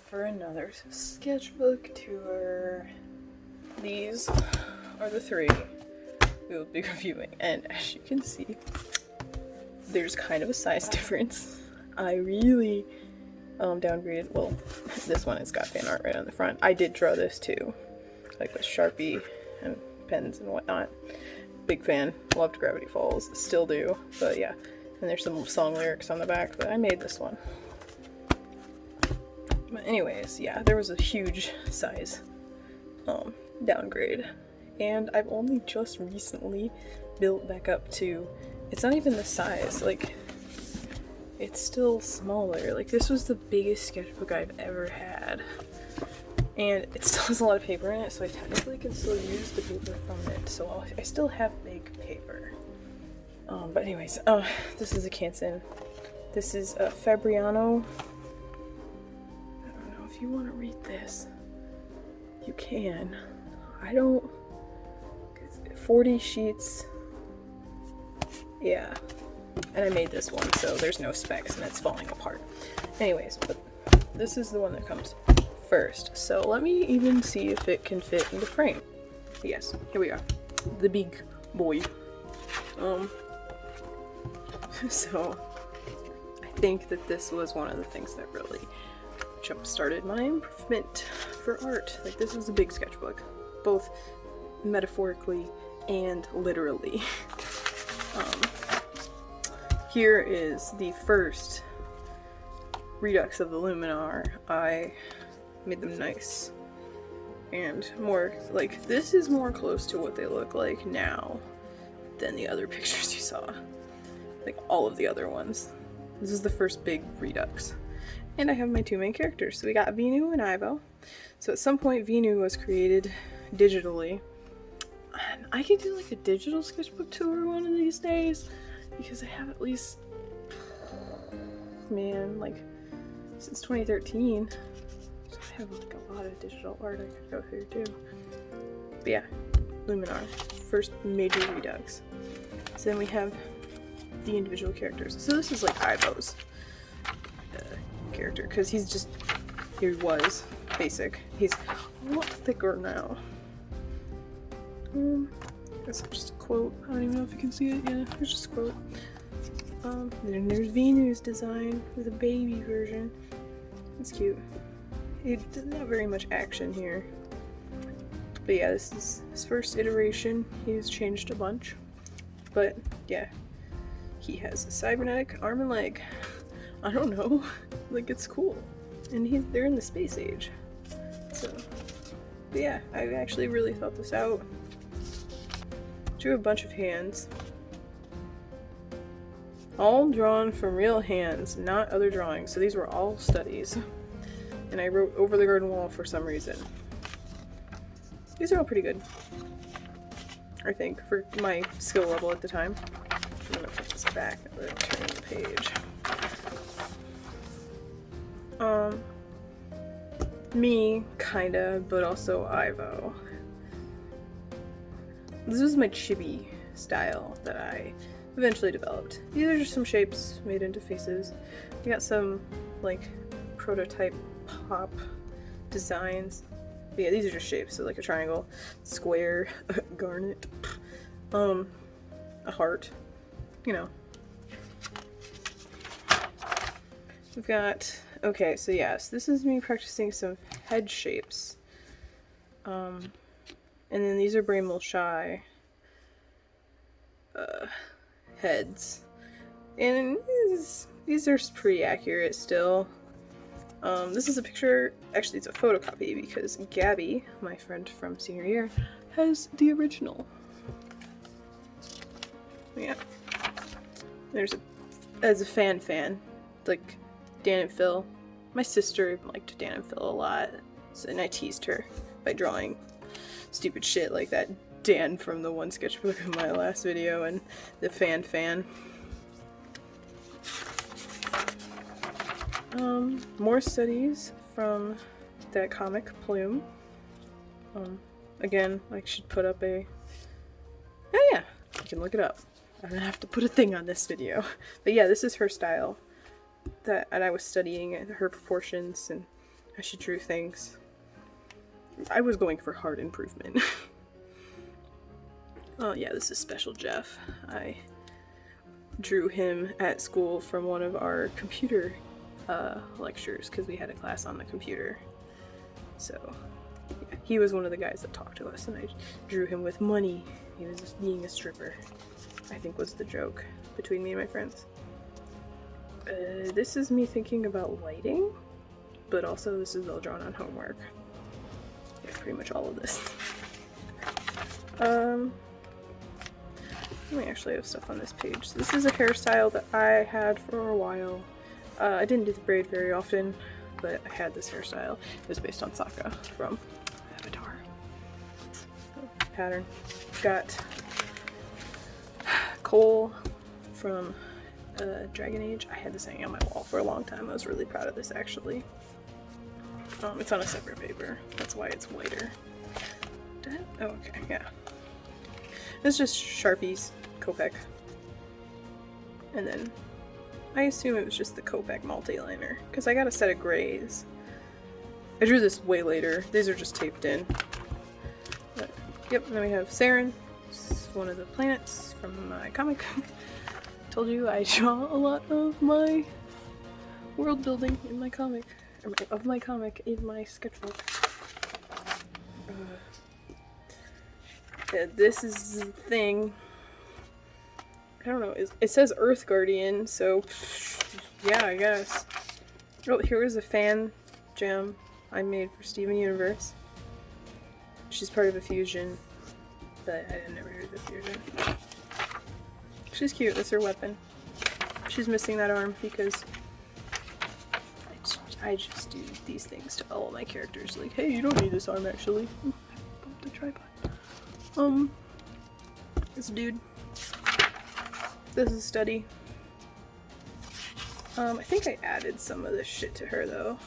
for another sketchbook tour. These are the three we will be reviewing, and as you can see, there's kind of a size difference. I really downgraded. Well, this one has got fan art right on the front. I did draw this too, like with Sharpie and pens and whatnot. Big fan. Loved Gravity Falls. Still do. But yeah. And there's some song lyrics on the back, but I made this one. But anyways, yeah, there was a huge size downgrade. And I've only just recently built back up to, it's not even the size, like, it's still smaller. Like, this was the biggest sketchbook I've ever had. And it still has a lot of paper in it, so I technically can still use the paper from it. So I still have big paper. But anyways, this is a Canson. This is a Fabriano. I don't know if you want to read this. You can. I don't. 40 sheets. Yeah. And I made this one, so there's no specs and it's falling apart. Anyways, but this is the one that comes first. So let me even see if it can fit in the frame. Yes, here we are. The big boy. So I think that this was one of the things that really jump-started my improvement for art. Like, this is a big sketchbook, both metaphorically and literally. Here is the first redux of the Luminar. I made them nice and more, like, this is more close to what they look like now than the other pictures you saw. Like, all of the other ones. This is the first big redux. And I have my two main characters. So we got Venu and Ivo. So at some point Venu was created digitally. And I could do like a digital sketchbook tour one of these days, because I have at least, man, like since 2013. So I have like a lot of digital art I could go through too. But yeah, Luminar, first major redux. So then we have the individual characters. So this is like Ivo's character, because he's just, he was basic. He's a lot thicker now. That's just a quote. I don't even know if you can see it. Yeah, there's just a quote. Then there's Venu's design with a baby version. It's cute. There's not very much action here. But yeah, this is his first iteration. He's changed a bunch. But yeah, he has a cybernetic arm and leg. I don't know. Like, it's cool. And they're in the space age. So, but yeah, I actually really thought this out. Drew a bunch of hands. All drawn from real hands, not other drawings. So these were all studies. And I wrote over the garden wall for some reason. These are all pretty good, I think, for my skill level at the time. I'm gonna put this back and let it turn the page. Me, kinda, but also Ivo. This was my Chibi style that I eventually developed. These are just some shapes made into faces. We got some, like, prototype pop designs. But yeah, these are just shapes, so like a triangle, square, garnet, a heart, you know. We've got, okay, so yes, this is me practicing some head shapes. And then these are Bramble Shy heads. And these are pretty accurate still. This is a picture, actually it's a photocopy, because Gabby, my friend from senior year, has the original. Yeah. There's as a fan, like Dan and Phil. My sister liked Dan and Phil a lot, so, and I teased her by drawing stupid shit like that Dan from the one sketchbook in my last video, and the fan. More studies from that comic, Plume. Again, I should put up a... Oh yeah, you can look it up. I don't have to put a thing on this video. But yeah, this is her style. And I was studying her proportions and she drew things. I was going for hard improvement. Oh yeah, this is Special Jeff. I drew him at school from one of our computer lectures because we had a class on the computer. So yeah, he was one of the guys that talked to us, and I drew him with money. He was just being a stripper, I think was the joke between me and my friends. This is me thinking about lighting, but also this is all drawn on homework. Yeah, pretty much all of this. We actually have stuff on this page. So this is a hairstyle that I had for a while. I didn't do the braid very often, but I had this hairstyle. It was based on Sokka from Avatar. Pattern. Got Cole from Dragon Age. I had this hanging on my wall for a long time. I was really proud of this actually. It's on a separate paper. That's why it's whiter. Oh, okay, yeah. It's just Sharpies, Copic. And then I assume it was just the Copic multi-liner, because I got a set of grays. I drew this way later. These are just taped in. But, yep, then we have Saren. It's one of the planets from my comic. Told you I draw a lot of my world building in my comic. Or my comic in my sketchbook. Yeah, this is the thing. I don't know. It says Earth Guardian, so yeah, I guess. Oh, here is a fan gem I made for Steven Universe. She's part of a fusion, but I never heard of the fusion. She's cute. That's her weapon. She's missing that arm because I just do these things to all my characters. Like, hey, you don't need this arm actually. I bumped the tripod. This dude. This is Study. I think I added some of this shit to her though.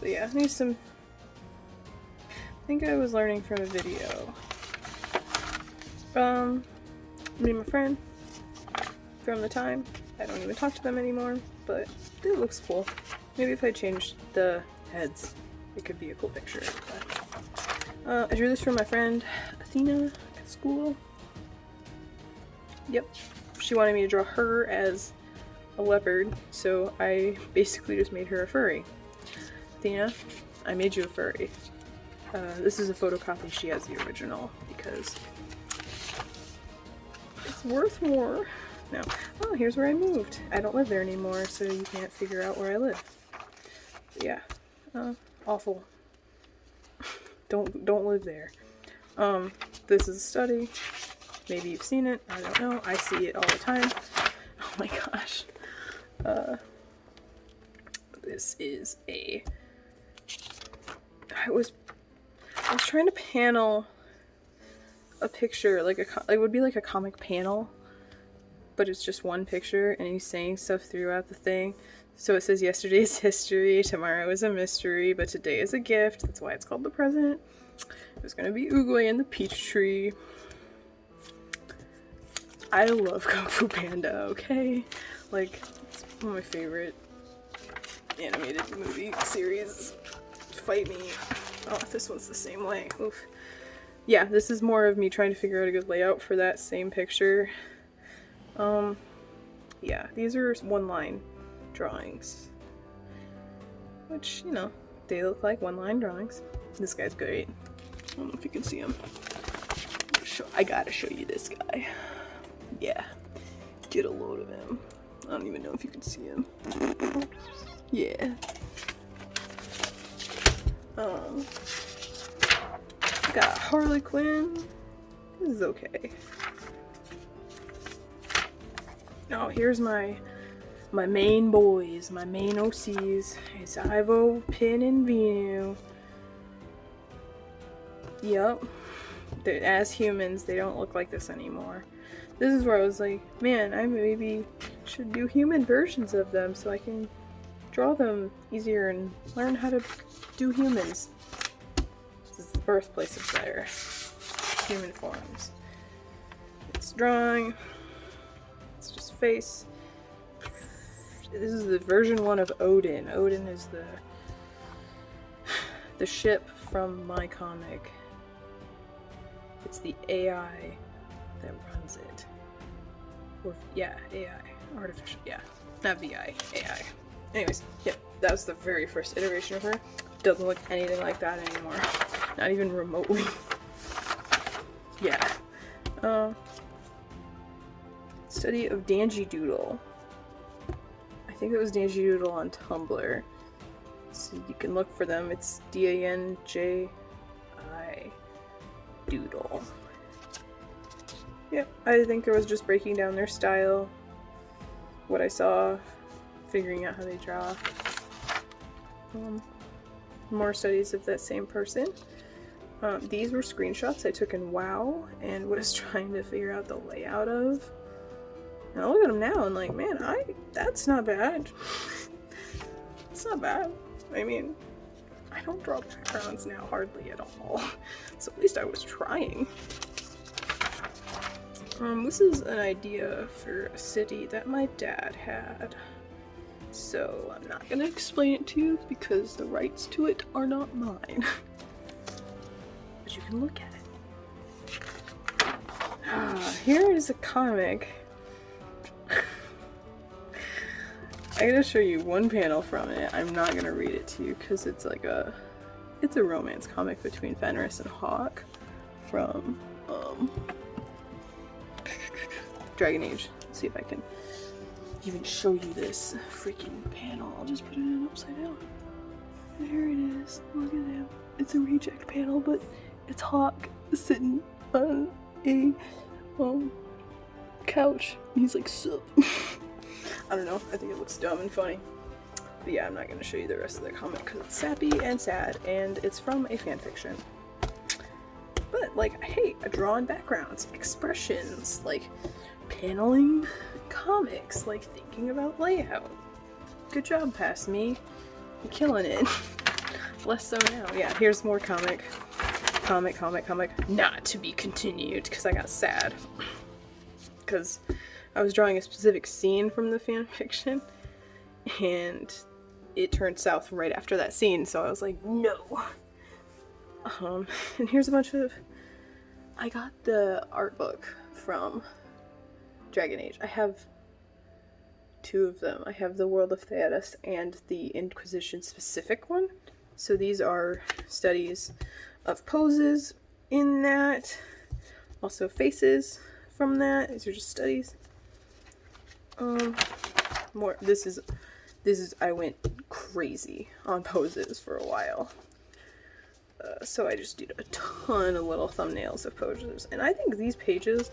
But yeah, I need some. I think I was learning from a video. Me and my friend from the time. I don't even talk to them anymore, but it looks cool. Maybe if I changed the heads, it could be a cool picture. But, I drew this for my friend Athena at school. Yep. She wanted me to draw her as a leopard, so I basically just made her a furry. Athena, I made you a furry. This is a photocopy. She has the original because it's worth more. No. Oh, here's where I moved. I don't live there anymore, so you can't figure out where I live. But yeah. Awful. Don't live there. This is a study. Maybe you've seen it. I don't know. I see it all the time. Oh my gosh. This is a... I was trying to panel a picture, like it would be like a comic panel, but it's just one picture, and he's saying stuff throughout the thing. So it says yesterday is history, tomorrow is a mystery, but today is a gift. That's why it's called the present. There's gonna be Oogway and the peach tree. I love Kung Fu Panda, okay? Like, it's one of my favorite animated movie series. Fight me. Oh, this one's the same way. Oof. Yeah, this is more of me trying to figure out a good layout for that same picture. Yeah, these are one-line drawings. Which, you know, they look like one-line drawings. This guy's great. I don't know if you can see him. I gotta show you this guy. Yeah. Get a load of him. I don't even know if you can see him. Yeah. Got Harley Quinn. This is okay. Oh, here's my main boys, my main OCs. It's Ivo, Pin, and Venu. Yup. As humans, they don't look like this anymore. This is where I was like, man, I maybe should do human versions of them so I can draw them easier and learn how to do humans. This is the birthplace of their human forms. It's drawing. It's just face. This is the version 1 of Odin. Odin is the the ship from my comic. It's the AI that runs it. Or, yeah, AI. Artificial, yeah. Not VI, AI. Anyways, yeah, that was the very first iteration of her. Doesn't look anything like that anymore. Not even remotely. Yeah. Study of Dangee Doodle. I think it was Dangee Doodle on Tumblr. So you can look for them. It's Danji Doodle. Yep, I think I was just breaking down their style, what I saw, figuring out how they draw. More studies of that same person. These were screenshots I took in WoW and was trying to figure out the layout of. And I look at them now and like, man, that's not bad. It's not bad. I mean, I don't draw backgrounds now hardly at all. So at least I was trying. This is an idea for a city that my dad had. So I'm not gonna explain it to you because the rights to it are not mine. But you can look at it. Here is a comic. I'm gonna show you one panel from it. I'm not gonna read it to you because it's like it's a romance comic between Fenris and Hawk from Dragon Age. Let's see if I can even show you this freaking panel. I'll just put it in upside down. There it is. Look at him. It's a reject panel, but it's Hawk sitting on a couch. He's like, sup. I don't know. I think it looks dumb and funny. But yeah, I'm not going to show you the rest of the comic because it's sappy and sad, and it's from a fanfiction. But, like, hey, drawn backgrounds, expressions, like, paneling comics, like, thinking about layout. Good job, past me. You're killing it. Less so now. Yeah, here's more comic. Not to be continued, because I got sad. Because I was drawing a specific scene from the fanfiction, and it turned south right after that scene, so I was like, no. And here's a bunch of... I got the art book from Dragon Age. I have two of them. I have the World of Theatus and the Inquisition specific one. So these are studies of poses in that. Also faces from that. These are just studies. More. This is. I went crazy on poses for a while. So I just did a ton of little thumbnails of poses, and I think these pages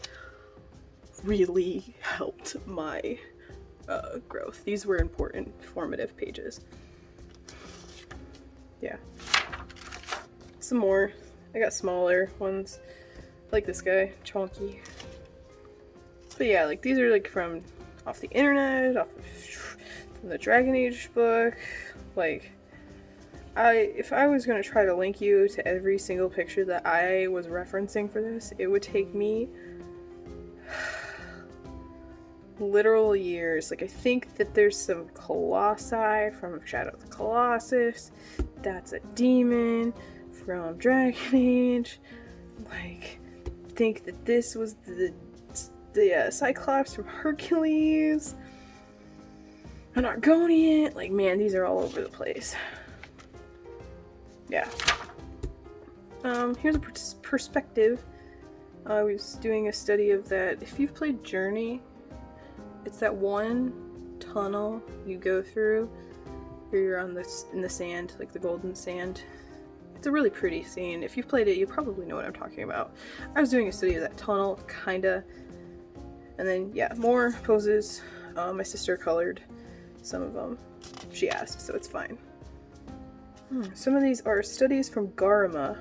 really helped my growth. These were important, formative pages. Yeah. Some more. I got smaller ones, like this guy, Chonky. But yeah, like these are like from off the internet, from the Dragon Age book. Like, if I was going to try to link you to every single picture that I was referencing for this, it would take me literal years. Like, I think that there's some colossi from Shadow of the Colossus. That's a demon from Dragon Age. Like, think that this was the Cyclops from Hercules. An Argonian. Like, man, these are all over the place. Yeah. Here's a perspective. I was doing a study of that. If you've played Journey, it's that one tunnel you go through where you're on in the sand, like the golden sand. It's a really pretty scene. If you've played it, you probably know what I'm talking about. I was doing a study of that tunnel, kinda. And then, yeah, more poses. My sister colored some of them. She asked, so it's fine. Some of these are studies from Garma.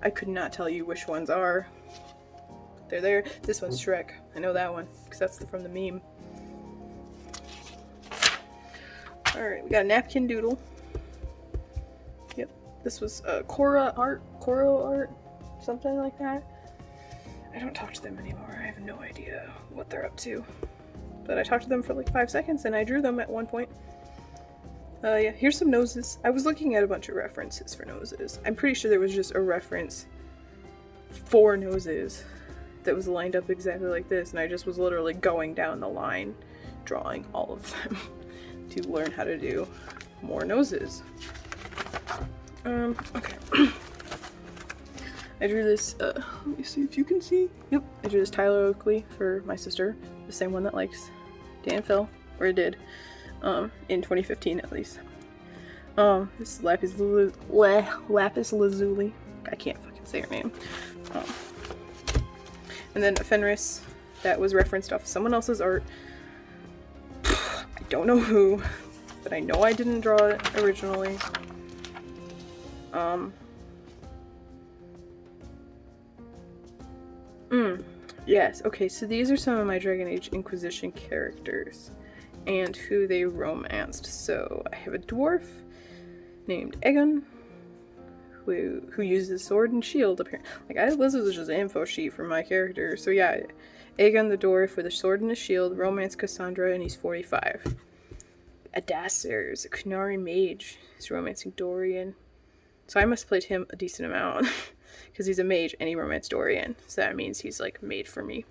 I could not tell you which ones are. They're there. This one's Shrek. I know that one, because that's from the meme. Alright, we got a Napkin Doodle. Yep. This was Coro art, something like that. I don't talk to them anymore. I have no idea what they're up to. But I talked to them for like 5 seconds and I drew them at one point. Yeah, here's some noses. I was looking at a bunch of references for noses. I'm pretty sure there was just a reference for noses that was lined up exactly like this, and I just was literally going down the line, drawing all of them to learn how to do more noses. Okay. I drew this, let me see if you can see. Yep, I drew this Tyler Oakley for my sister, the same one that likes Dan Phil, or it did, in 2015 at least. This is Lapis Lazuli. I can't fucking say her name. And then a Fenris that was referenced off someone else's art. I don't know who, but I know I didn't draw it originally. Yes, okay, so these are some of my Dragon Age Inquisition characters and who they romanced. So I have a dwarf named Egon who uses sword and shield apparently. Like, this was just an info sheet for my character. So yeah, Aegon the dwarf with a sword and a shield, romance Cassandra, and he's 45. Adasser is a Kunari mage. He's romancing Dorian. So I must have played him a decent amount. Because he's a mage and he romanced Dorian. So that means he's like made for me.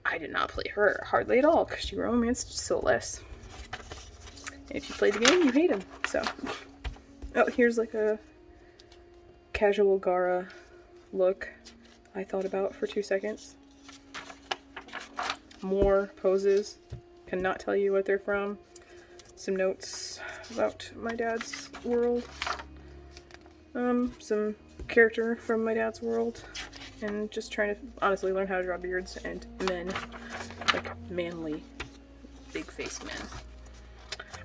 I did not play her hardly at all because she romanced Celeste. And if you play the game, you hate him. So, oh, here's like a casual Gara look I thought about for 2 seconds. More poses. Cannot tell you what they're from. Some notes about my dad's world. Some character from my dad's world, and just trying to honestly learn how to draw beards and men, like manly big face men.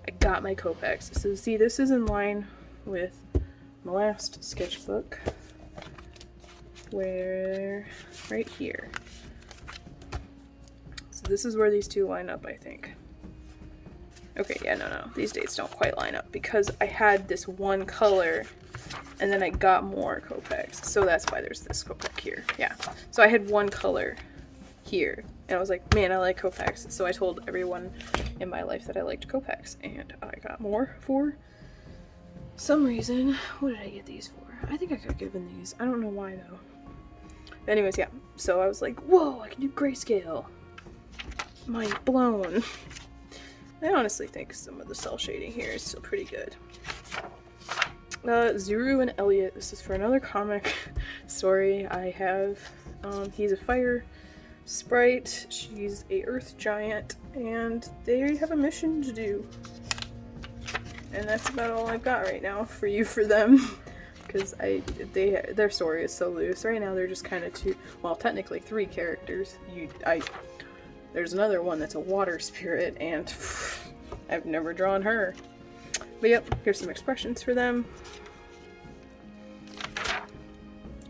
I got my Copex. So see, this is in line with my last sketchbook, where right here. So this is where these two line up, I think. Okay, yeah, no, these dates don't quite line up because I had this one color and then I got more Copex, so that's why there's this Copex here. Yeah, so I had one color here, and I was like, man, I like Copex, so I told everyone in my life that I liked Copex, and I got more for some reason. What did I get these for? I think I got given these. I don't know why, though. But anyways, yeah, so I was like, whoa, I can do grayscale. Mind blown. I honestly think some of the cell shading here is still pretty good. Zuru and Elliot. This is for another comic story I have. He's a fire sprite, she's a earth giant, and they have a mission to do. And that's about all I've got right now for you for them. Because their story is so loose. Right now they're just kind of two, well, technically 3 characters. There's another one that's a water spirit, and I've never drawn her. But yep, here's some expressions for them.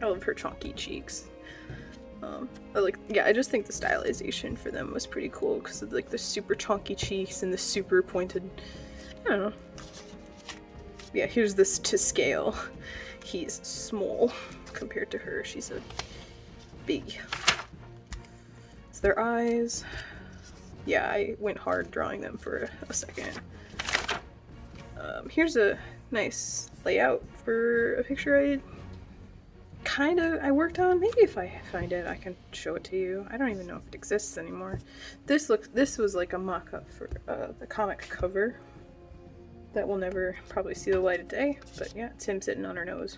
I love her chunky cheeks. I just think the stylization for them was pretty cool because of like the super chunky cheeks and the super pointed, I don't know. Yeah, here's this to scale. He's small compared to her. She's a big. It's their eyes. Yeah, I went hard drawing them for a second. Here's a nice layout for a picture I worked on. Maybe if I find it, I can show it to you. I don't even know if it exists anymore. This was like a mock-up for the comic cover that will never probably see the light of day, but yeah, it's him sitting on her nose.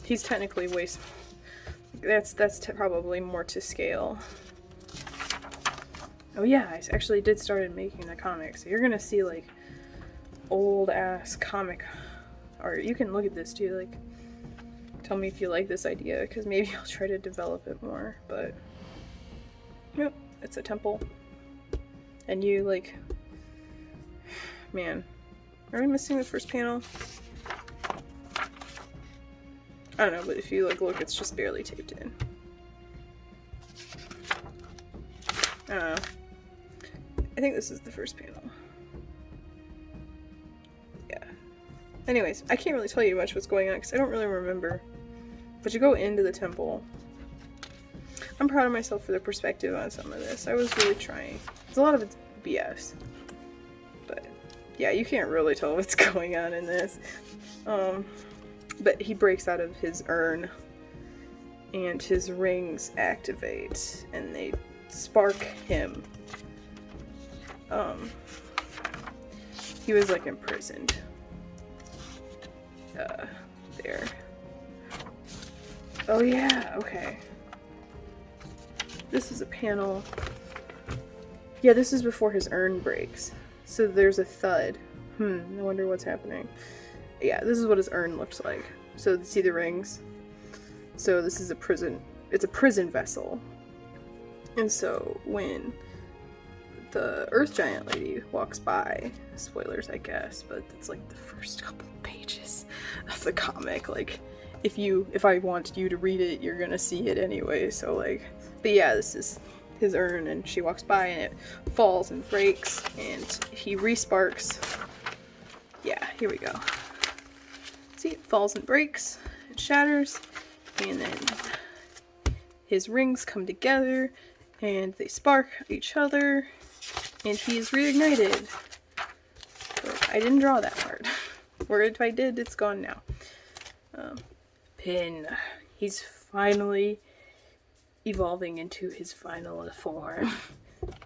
He's technically way small. That's probably more to scale. Oh yeah, I actually did started making the comic, so you're gonna see like old ass comic art. You can look at this too, like tell me if you like this idea, because maybe I'll try to develop it more. But yep, it's a temple, and you like, man, are we missing the first panel? I don't know, but if you like look, it's just barely taped in. I don't know. I think this is the first panel. Yeah. Anyways, I can't really tell you much what's going on because I don't really remember. But you go into the temple. I'm proud of myself for the perspective on some of this. I was really trying. There's a lot of it's BS. But yeah, you can't really tell what's going on in this. But he breaks out of his urn, and his rings activate, and they spark him. He was like imprisoned. There. Oh yeah, okay. This is a panel. Yeah, this is before his urn breaks. So there's a thud. I wonder what's happening. Yeah, this is what his urn looks like. So see the rings? So this is a prison. It's a prison vessel. And so when the Earth Giant lady walks by, spoilers I guess, but it's like the first couple pages of the comic. Like, if I want you to read it, you're gonna see it anyway. So like, but yeah, this is his urn, and she walks by and it falls and breaks, and he resparks. Yeah, here we go. See, it falls and breaks, it shatters, and then his rings come together and they spark each other, and he is reignited. But I didn't draw that part. Or if I did, it's gone now. Pin. He's finally evolving into his final form.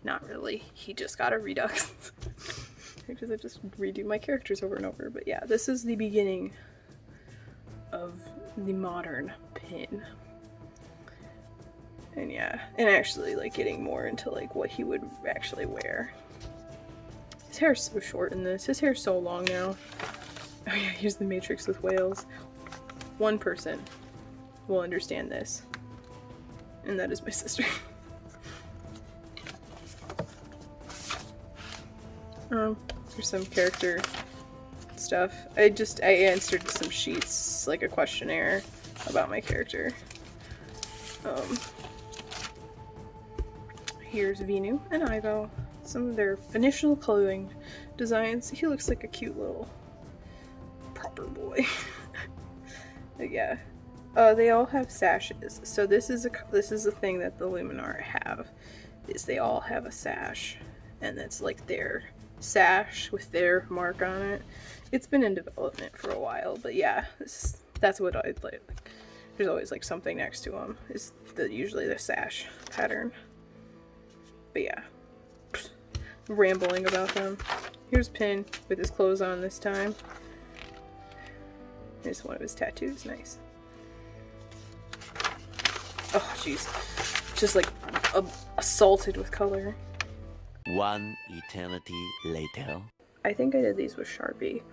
Not really. He just got a redux. Because I just redo my characters over and over. But yeah, this is the beginning of the modern Pin. And yeah, and actually like getting more into like what he would actually wear. His hair's so short in this. His hair's so long now. Oh yeah, here's the Matrix with whales. One person will understand this, and that is my sister. Here's some character stuff. I answered some sheets, like a questionnaire about my character. Here's Venu and Ivo. Some of their initial clothing designs. He looks like a cute little proper boy. But yeah. They all have sashes. So this is a thing that the Luminar have. Is they all have a sash. And that's like their sash with their mark on it. It's been in development for a while, but yeah, that's what I like. There's always like something next to them. Is usually the sash pattern. But yeah, rambling about them. Here's Pin with his clothes on this time. Here's one of his tattoos. Nice. Oh jeez, just like assaulted with color. One eternity later. I think I did these with Sharpie.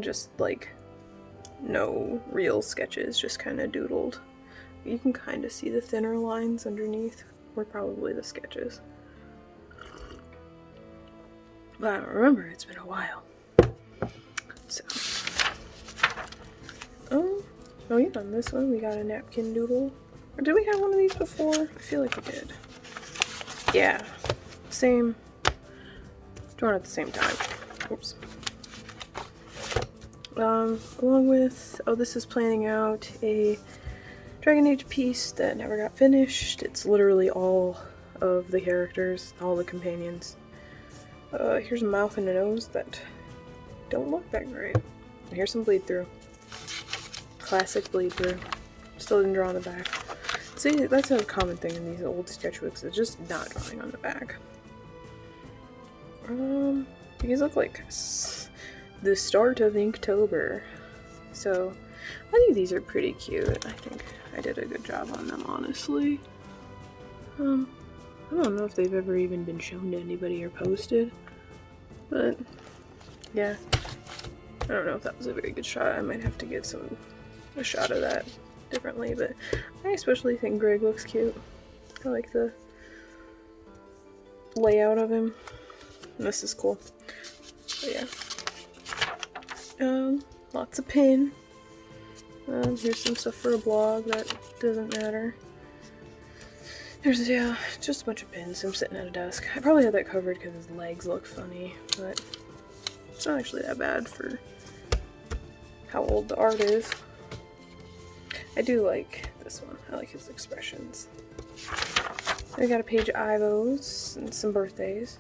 Just like no real sketches, just kind of doodled. You can kind of see the thinner lines underneath were probably the sketches. But I don't remember, it's been a while. So. Oh yeah, on this one we got a Napkin Doodle. Or did we have one of these before? I feel like we did. Yeah. Same. Drawn at the same time. Oops. Along with, this is planning out a Dragon Age piece that never got finished. It's literally all of the characters, all the companions. Here's a mouth and a nose that don't look that great. Here's some bleed through. Classic bleed through. Still didn't draw on the back. See, that's a common thing in these old sketchbooks, it's just not drawing on the back. These look like the start of Inktober. So, I think these are pretty cute. I think I did a good job on them, honestly. I don't know if they've ever even been shown to anybody or posted. But, yeah. I don't know if that was a very good shot. I might have to get a shot of that differently, but I especially think Greg looks cute. I like the layout of him. This is cool. But yeah. Lots of Pin. Here's some stuff for a blog that doesn't matter. There's, yeah, just a bunch of pins. I'm sitting at a desk. I probably had that covered because his legs look funny, but it's not actually that bad for how old the art is. I do like this one. I like his expressions. I got a page of Ivo's and some birthdays.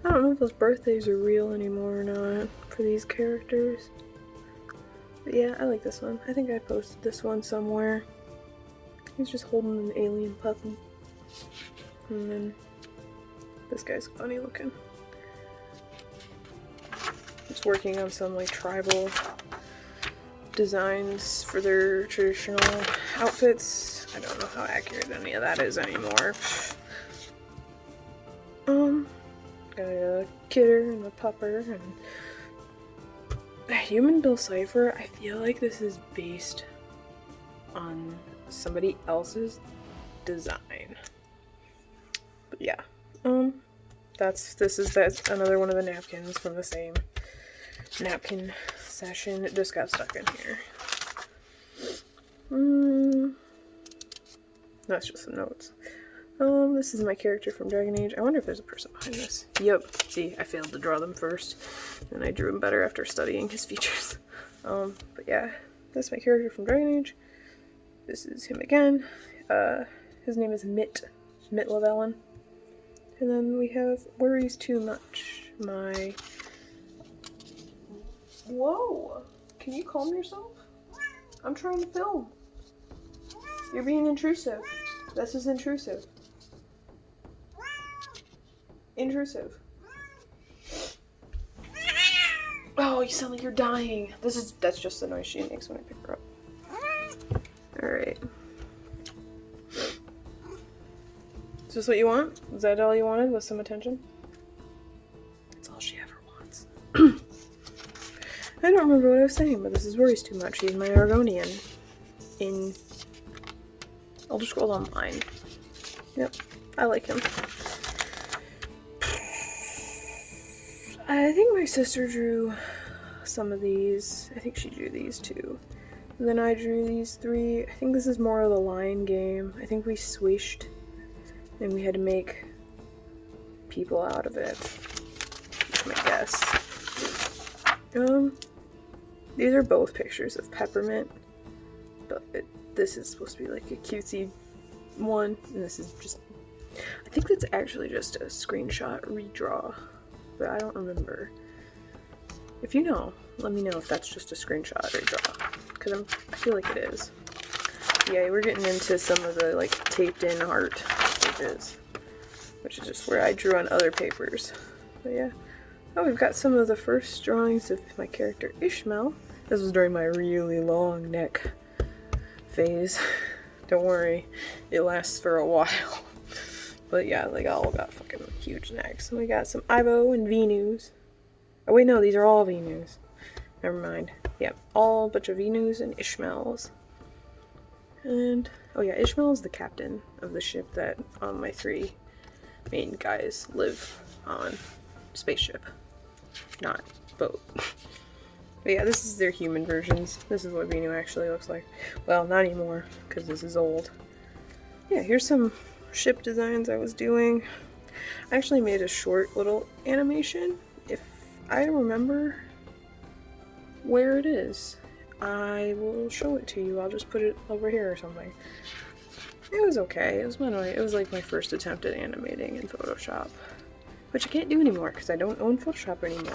I don't know if those birthdays are real anymore or not for these characters. But yeah, I like this one. I think I posted this one somewhere. He's just holding an alien puppy. And then this guy's funny looking. Just working on some like tribal designs for their traditional outfits. I don't know how accurate any of that is anymore. Got a kidder and a pupper and a human Bill Cipher. I feel like this is based on somebody else's design. But yeah. This is another one of the napkins from the same napkin session. It just got stuck in here. That's just some notes. This is my character from Dragon Age. I wonder if there's a person behind this. Yep. See, I failed to draw them first, and I drew him better after studying his features. But yeah, that's my character from Dragon Age. This is him again. His name is Mitt Llewellyn. And then we have Worries Too Much. Whoa! Can you calm yourself? I'm trying to film. You're being intrusive. This is intrusive. Intrusive. Oh, you sound like you're dying. That's just the noise she makes when I pick her up. Alright. Is this what you want? Is that all you wanted? Was some attention? That's all she ever wants. I don't remember what I was saying, but this is Worries Too Much. He's my Argonian. I'll just scroll down mine. Yep, I like him. I think my sister drew some of these. I think she drew these too. And then I drew these three. I think this is more of the line game. I think we swished and we had to make people out of it. That's my guess. These are both pictures of Peppermint, but this is supposed to be like a cutesy one, and this is just, I think that's actually just a screenshot redraw, but I don't remember. If you know, let me know if that's just a screenshot redraw, because I feel like it is. Yeah, we're getting into some of the like taped in art pages, which is just where I drew on other papers. But yeah. Oh, we've got some of the first drawings of my character Ishmael. This was during my really long neck phase. Don't worry, it lasts for a while. But yeah, they all got fucking huge necks. And we got some Ivo and Venus. Oh wait, no, these are all Venus. Never mind. Yeah, all a bunch of Venus and Ishmaels. And, oh yeah, Ishmael is the captain of the ship that my three main guys live on. Spaceship. Not boat. But yeah, this is their human versions. This is what Venu actually looks like. Well, not anymore, because this is old. Yeah, here's some ship designs I was doing. I actually made a short little animation. If I remember where it is, I will show it to you. I'll just put it over here or something. It was okay. It was like my first attempt at animating in Photoshop. Which I can't do anymore because I don't own Photoshop anymore.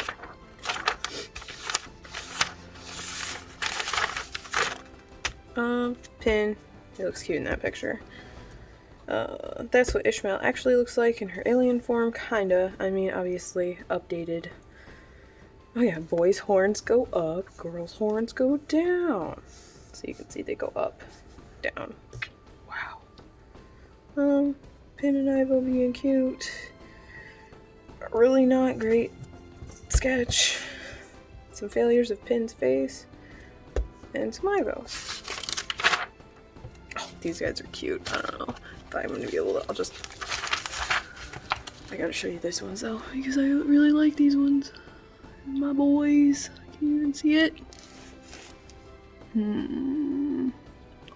Pin. It looks cute in that picture. That's what Ishmael actually looks like in her alien form, kinda. I mean, obviously, updated. Oh yeah, boys' horns go up, girls' horns go down. So you can see they go up, down. Wow. Pin and Ivo being cute. Really not great sketch. Some failures of Pin's face. And some Ivo's. Oh, these guys are cute. I don't know if I'm gonna be able to, I gotta show you this ones though, because I really like these ones. My boys. Can you even see it?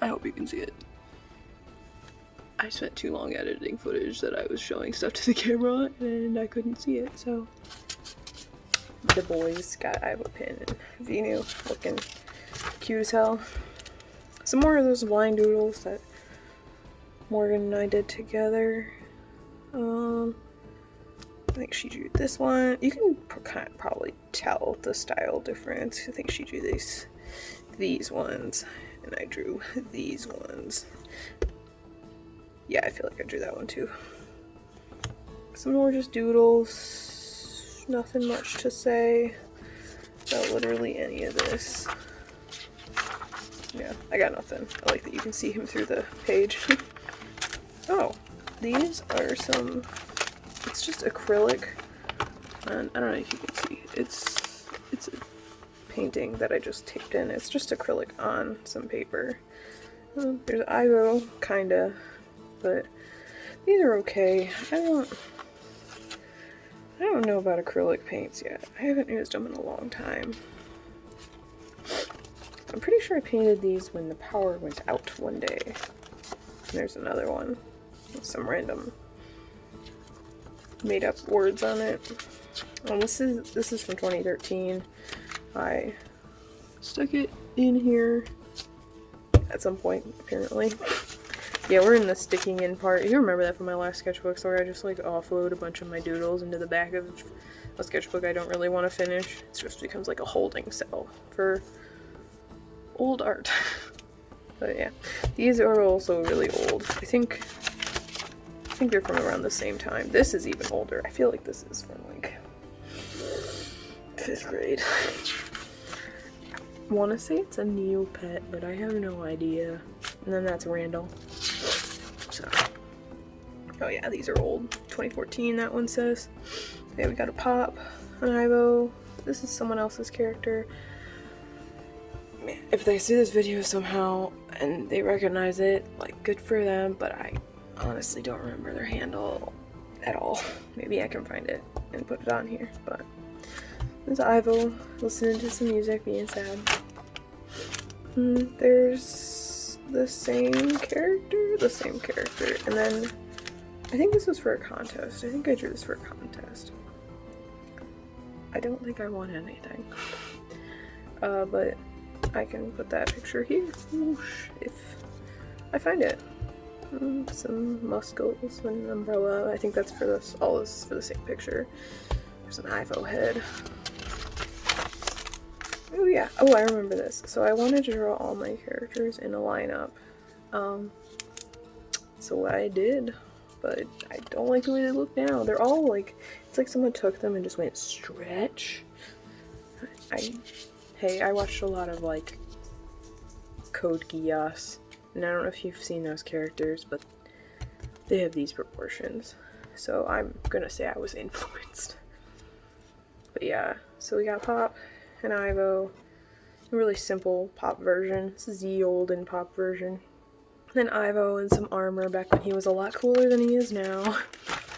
I hope you can see it. I spent too long editing footage that I was showing stuff to the camera and I couldn't see it, so. The boys got Ivo, Pin, and Venu looking cute as hell. Some more of those blind doodles that Morgan and I did together. I think she drew this one. You can kind of probably tell the style difference. I think she drew these ones, and I drew these ones. Yeah, I feel like I drew that one too. Some more just doodles. Nothing much to say about literally any of this. Yeah, I got nothing. I like that you can see him through the page. Oh, these are some, it's just acrylic, and I don't know if you can see, it's a painting that I just taped in. It's just acrylic on some paper. There's Ivo, kinda, but these are okay. I don't know about acrylic paints yet. I haven't used them in a long time. I'm pretty sure I painted these when the power went out one day. And there's another one with some random made up words on it. This is from 2013. I stuck it in here at some point, apparently. Yeah, we're in the sticking in part. You remember that from my last sketchbook, so I just like offload a bunch of my doodles into the back of a sketchbook I don't really want to finish. It just becomes like a holding cell for old art. But yeah, these are also really old. I think they're from around the same time. This is even older. I feel like this is from like 5th grade. I want to say it's a Neopet, but I have no idea. And then that's Randall. So, oh yeah, these are old. 2014, that one says. Okay, we got a Pop, an Ivo. This is someone else's character. Man, if they see this video somehow and they recognize it, like, good for them, but I honestly don't remember their handle at all. Maybe I can find it and put it on here, but there's Ivo listening to some music, being sad. There's the same character, and then I think this was for a contest. I think I drew this for a contest. I don't think I won anything. But I can put that picture here, whoosh, if I find it. Some muscles and an umbrella. I think that's for this. All this is for the same picture. There's an Ivo head. Oh yeah. Oh, I remember this. So I wanted to draw all my characters in a lineup. So what I did, but I don't like the way they look now. They're all like, it's like someone took them and just went stretch. Hey, I watched a lot of like Code Geass, and I don't know if you've seen those characters, but they have these proportions. So I'm gonna say I was influenced. But yeah, so we got Pop and Ivo, a really simple Pop version. This is the olden Pop version. Then Ivo in some armor back when he was a lot cooler than he is now.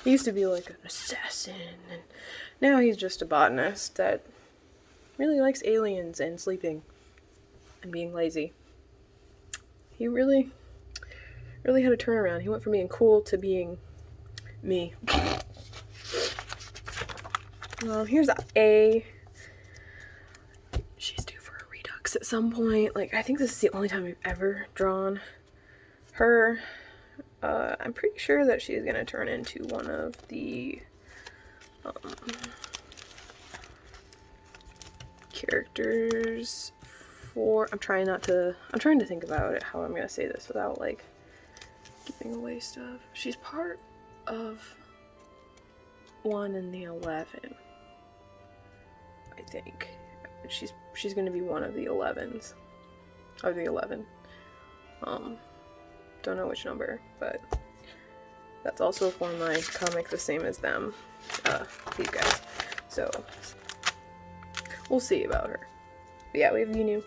He used to be like an assassin, and now he's just a botanist that really likes aliens and sleeping and being lazy. He really had a turnaround. He went from being cool to being me. Here's A. She's due for a redux at some point. Like, I think this is the only time I've ever drawn her. I'm pretty sure that she's gonna turn into one of the characters for, I'm trying to think about it, how I'm gonna say this without like giving away stuff. She's part of 1 in the 11, I think. She's gonna be one of the 11s, or the 11. Don't know which number, but that's also for my comic The Same as Them, these guys. So we'll see about her. But yeah, we have Yunu.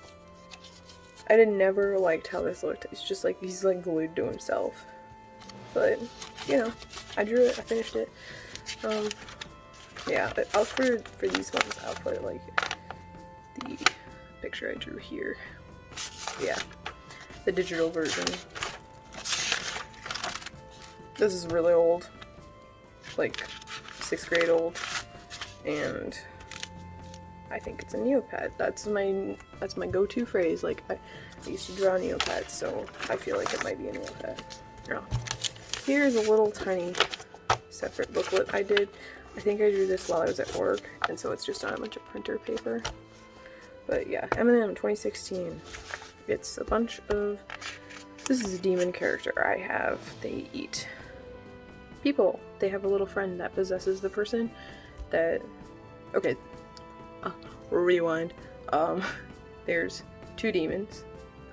I never liked how this looked. It's just like he's like glued to himself. But you know, I drew it. I finished it. Yeah. I'll for these ones, I'll put like the picture I drew here. Yeah, the digital version. This is really old, like 6th grade old, and I think it's a Neopet. That's my go-to phrase. Like I used to draw Neopets, so I feel like it might be a Neopet. Now, here's a little tiny separate booklet I did. I think I drew this while I was at work, and so it's just on a bunch of printer paper. But yeah, M&M 2016. It's a bunch of... This is a demon character I have. They eat people. They have a little friend that possesses the person that... Okay, rewind. There's 2 demons.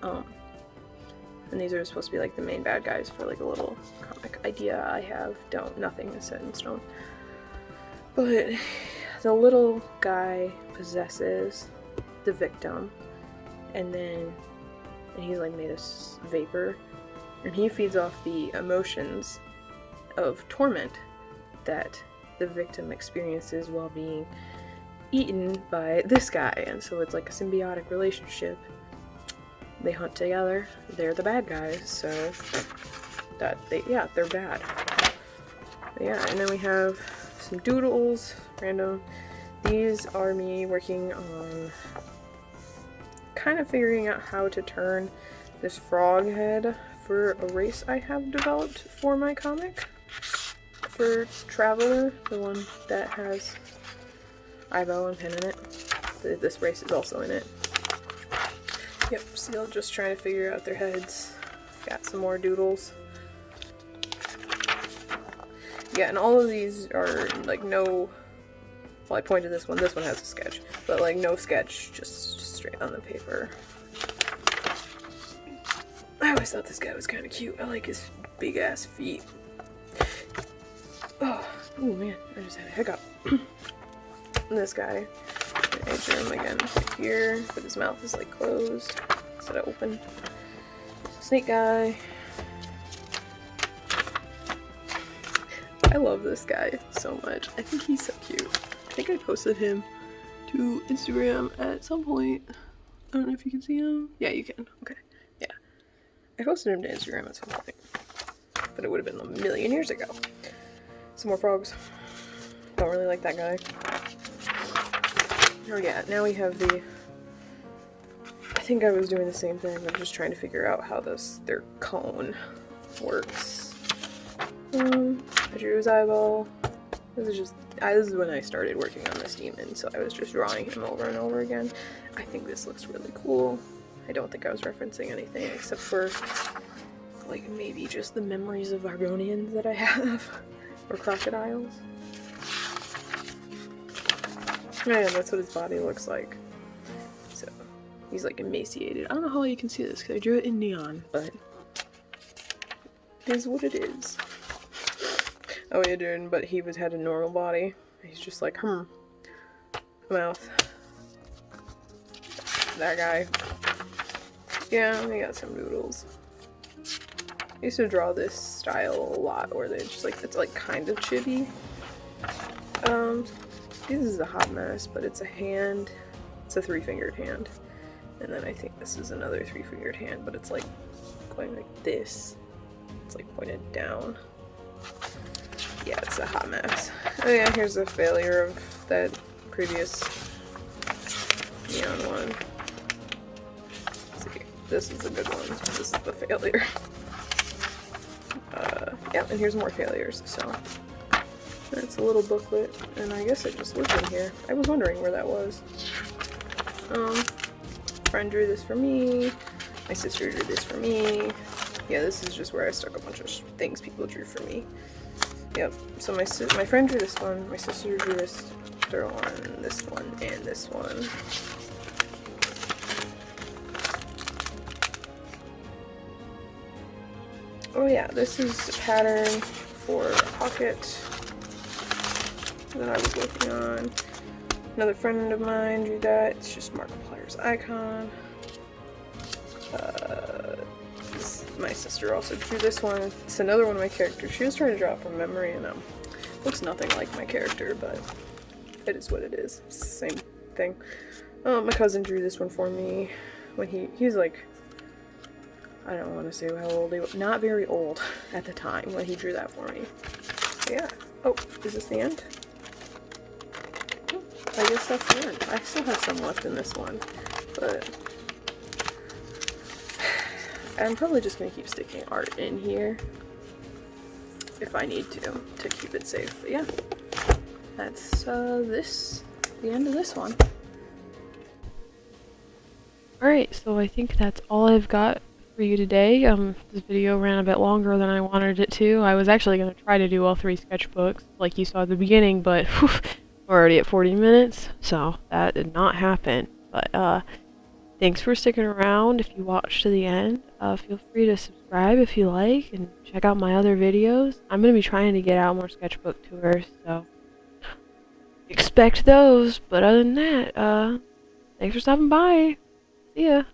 And these are supposed to be like the main bad guys for like a little comic idea I have. Nothing is set in stone. But the little guy possesses the victim, and he's like made of vapor, and he feeds off the emotions of torment that the victim experiences while being eaten by this guy, and so it's like a symbiotic relationship. They hunt together. They're the bad guys, so they're bad. Yeah, and then we have some doodles, random. These are me working on kind of figuring out how to turn this frog head for a race I have developed for my comic. For Traveler, the one that has eyebrow and pin in it. This race is also in it. Yep, still just trying to figure out their heads. Got some more doodles. Yeah, and all of these are like no... Well, I pointed this one has a sketch. But like no sketch, just straight on the paper. I always thought this guy was kind of cute. I like his big ass feet. Oh man, I just had a hiccup. And this guy, I drew him again here, but his mouth is like closed instead of open. Snake guy. I love this guy so much. I think he's so cute. I think I posted him to Instagram at some point. I don't know if you can see him. Yeah, you can. Okay. Yeah. I posted him to Instagram at some point. But it would have been a million years ago. Some more frogs. Don't really like that guy. Oh yeah, now we have the... I think I was doing the same thing. I'm just trying to figure out how their cone works. I drew his eyeball. This is when I started working on this demon, so I was just drawing him over and over again. I think this looks really cool. I don't think I was referencing anything except for like maybe just the memories of Argonians that I have. Or crocodiles. Oh yeah, that's what his body looks like. So, he's like emaciated. I don't know how well you can see this because I drew it in neon, but it is what it is. Oh yeah, dude, but he had a normal body. He's just like, mouth. That guy. Yeah, we got some doodles. I used to draw this style a lot, where they just like, it's like kind of chibi. This is a hot mess, but it's a hand. It's a 3-fingered hand. And then I think this is another 3-fingered hand, but it's like going like this. It's like pointed down. Yeah, it's a hot mess. Oh yeah, here's a failure of that previous neon one. Let's see, this is a good one. This is the failure. Yeah, and here's more failures, so. It's a little booklet, and I guess it just was in here. I was wondering where that was. Friend drew this for me. My sister drew this for me. Yeah, this is just where I stuck a bunch of things people drew for me. Yep, so my friend drew this one, my sister drew this one, this one, and this one. Oh yeah, this is a pattern for a pocket that I was working on. Another friend of mine drew that. It's just Markiplier's icon. My sister also drew this one. It's another one of my characters. She was trying to draw it from memory, and looks nothing like my character, but it is what it is. It's the same thing. My cousin drew this one for me when he's like, I don't want to say how old he was. Not very old at the time when he drew that for me. Yeah. Oh, is this the end? I guess that's the end. I still have some left in this one, but I'm probably just going to keep sticking art in here. if I need to keep it safe. But yeah, that's the end of this one. Alright, so I think that's all I've got for you today. This video ran a bit longer than I wanted it to. I was actually going to try to do all 3 sketchbooks, like you saw at the beginning, but whew, we're already at 40 minutes, so that did not happen. But, thanks for sticking around. If you watched to the end, feel free to subscribe if you like, and check out my other videos. I'm going to be trying to get out more sketchbook tours, so expect those. But other than that, thanks for stopping by. See ya.